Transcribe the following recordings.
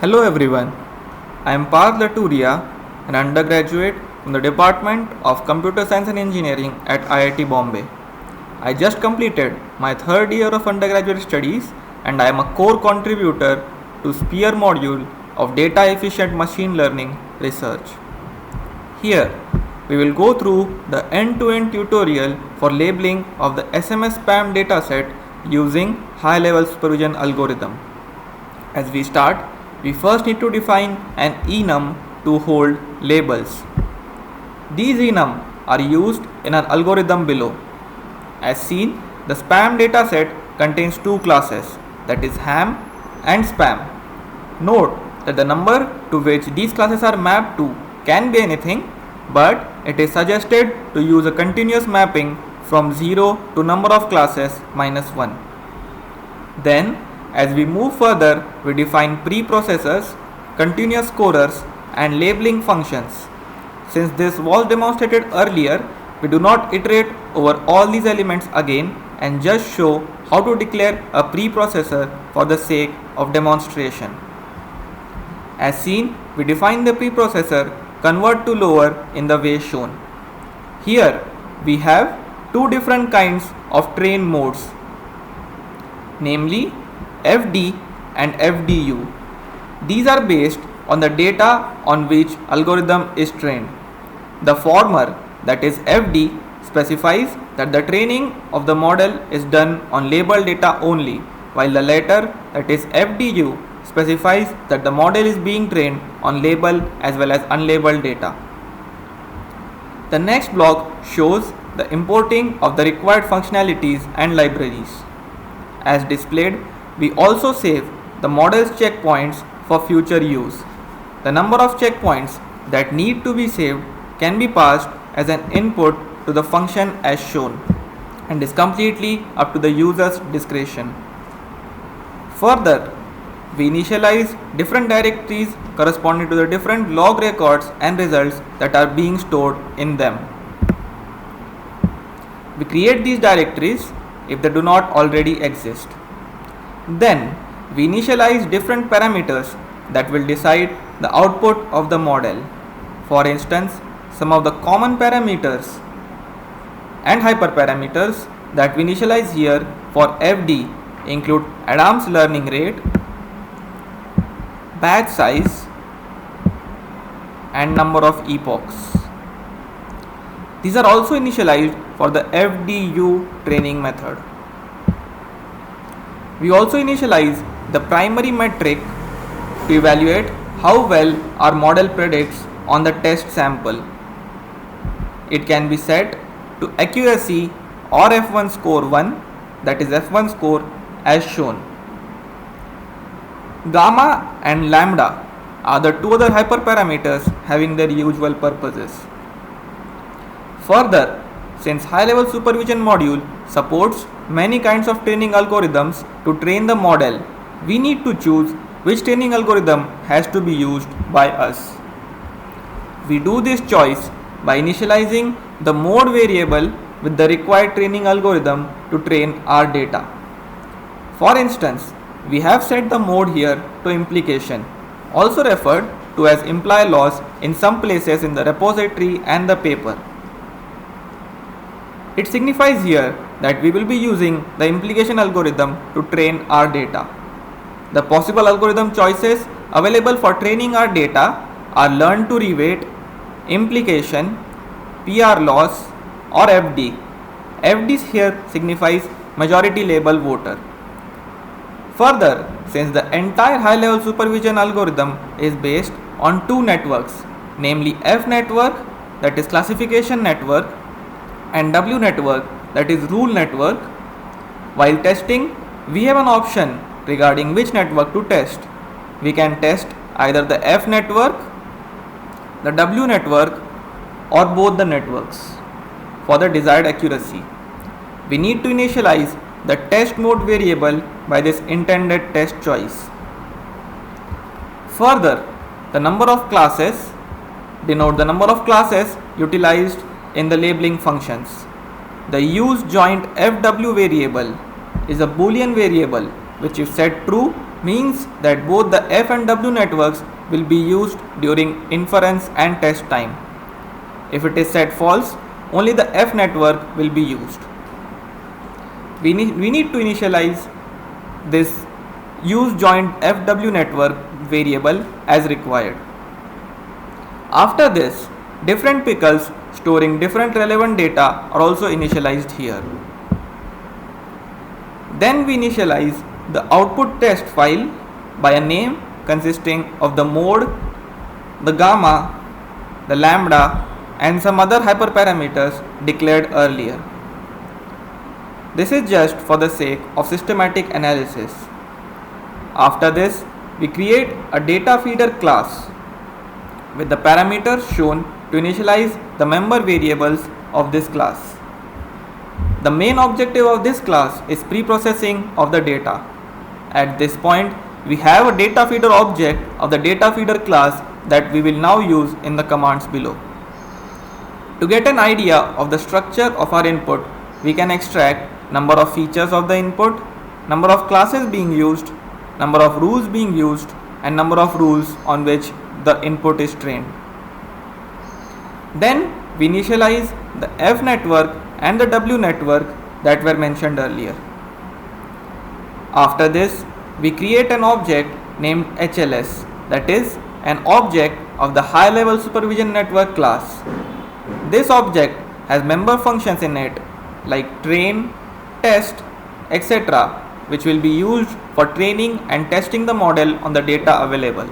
Hello everyone, I am Parth Laturia, an undergraduate from the Department of Computer Science and Engineering at IIT Bombay. I just completed my third year of undergraduate studies and I am a core contributor to SPEAR module of Data Efficient Machine Learning Research. Here, we will go through the end-to-end tutorial for labeling of the SMS spam dataset using high-level supervision algorithm. As we start, we first need to define an enum to hold labels. These enum are used in our algorithm below. As seen, the spam dataset contains two classes, that is ham and spam. Note that the number to which these classes are mapped to can be anything, but it is suggested to use a continuous mapping from 0 to number of classes minus 1. Then, as we move further, we define preprocessors, continuous scorers, and labeling functions. Since this was demonstrated earlier, we do not iterate over all these elements again and just show how to declare a preprocessor for the sake of demonstration. As seen, we define the preprocessor convert to lower in the way shown. Here, we have two different kinds of train modes, namely FD and FDU. These are based on the data on which algorithm is trained. The former, that is FD, specifies that the training of the model is done on labeled data only, while the latter, that is FDU, specifies that the model is being trained on labeled as well as unlabeled data. The next block shows the importing of the required functionalities and libraries. As displayed, we also save the model's checkpoints for future use. The number of checkpoints that need to be saved can be passed as an input to the function as shown and is completely up to the user's discretion. Further, we initialize different directories corresponding to the different log records and results that are being stored in them. We create these directories if they do not already exist. Then, we initialize different parameters that will decide the output of the model. For instance, some of the common parameters and hyperparameters that we initialize here for FD include Adams learning rate, batch size, and number of epochs. These are also initialized for the FDU training method. We also initialize the primary metric to evaluate how well our model predicts on the test sample. It can be set to accuracy or F1 score 1, that is F1 score as shown. Gamma and lambda are the two other hyperparameters having their usual purposes. Further, since high-level supervision module supports many kinds of training algorithms to train the model, we need to choose which training algorithm has to be used by us. We do this choice by initializing the mode variable with the required training algorithm to train our data. For instance, we have set the mode here to implication, also referred to as imply loss in some places in the repository and the paper. It signifies here that we will be using the implication algorithm to train our data. The possible algorithm choices available for training our data are learn to reweight, implication, PR loss, or FD. FD here signifies majority label voter. Further, since the entire high-level supervision algorithm is based on two networks, namely F network, that is classification network, and W network, that is rule network, while testing, we have an option regarding which network to test. We can test either the F network, the W network, or both the networks for the desired accuracy. We need to initialize the test mode variable by this intended test choice. Further, the number of classes denote the number of classes utilized in the labeling functions. The use joint FW variable is a Boolean variable which if set true means that both the F and W networks will be used during inference and test time. If it is set false, only the F network will be used. We need to initialize this use joint FW network variable as required. After this, different pickles storing different relevant data are also initialized here. Then we initialize the output test file by a name consisting of the mode, the gamma, the lambda, and some other hyperparameters declared earlier. This is just for the sake of systematic analysis. After this, we create a data feeder class with the parameters shown to initialize the member variables of this class. The main objective of this class is pre-processing of the data. At this point, we have a data feeder object of the data feeder class that we will now use in the commands below. To get an idea of the structure of our input, we can extract number of features of the input, number of classes being used, number of rules being used, and number of rules on which the input is trained. Then we initialize the F network and the W network that were mentioned earlier. After this, we create an object named HLS, that is an object of the high level supervision network class. This object has member functions in it like train, test, etc., which will be used for training and testing the model on the data available.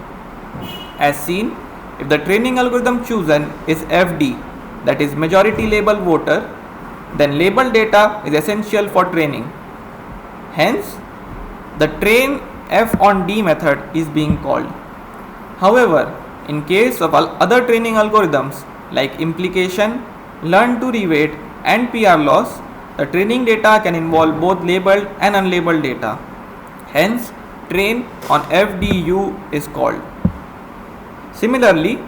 As seen, if the training algorithm chosen is FD, that is majority label voter, then label data is essential for training. Hence, the train F on D method is being called. However, in case of other training algorithms like implication, learn to reweight, and PR loss, the training data can involve both labeled and unlabeled data. Hence, train on FDU is called. Similarly,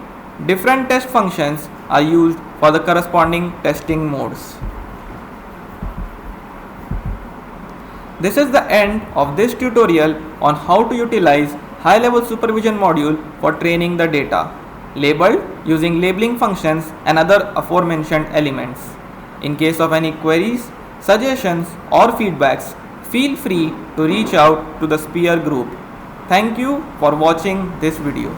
different test functions are used for the corresponding testing modes. This is the end of this tutorial on how to utilize high-level supervision module for training the data, labeled using labeling functions and other aforementioned elements. In case of any queries, suggestions or feedbacks, feel free to reach out to the Spear group. Thank you for watching this video.